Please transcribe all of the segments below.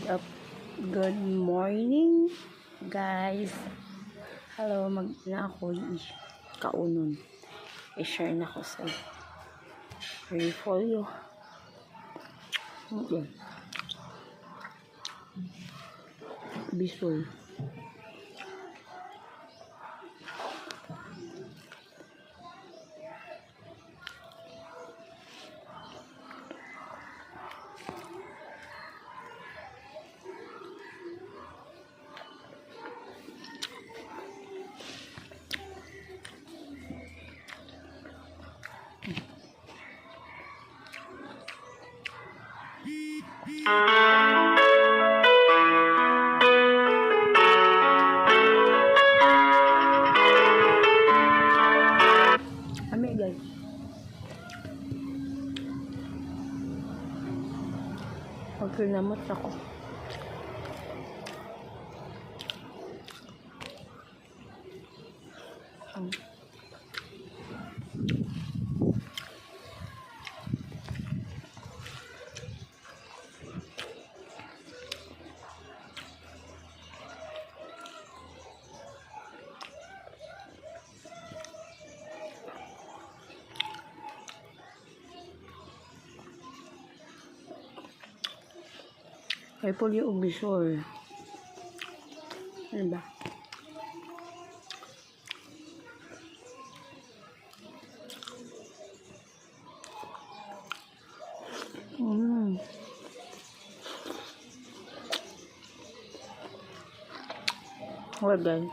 Good morning, guys. Hello, na ako kaunon. I-share na ko sa portfolio. Okay. Bisol. Ami guys. Okay naman ako. Ay puli og Bisol. Ano ba? Well guys.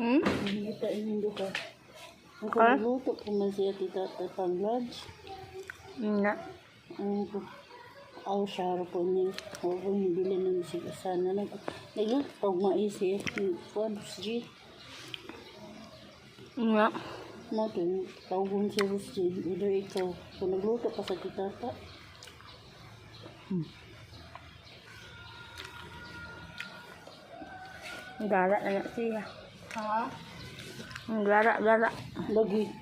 Hindi ka inundo ka. Ang kaluluto po man siya tita pang lunch. Nga. Ang aw siya po niya. Huwag yung bili ng siya. Sana nagluto maisi. Kuwan G. Nga. Natin, tawag siya G. Either ikaw. Kung nagluto ka sa titata. Gara na siya. Ha? Gara. Lagi.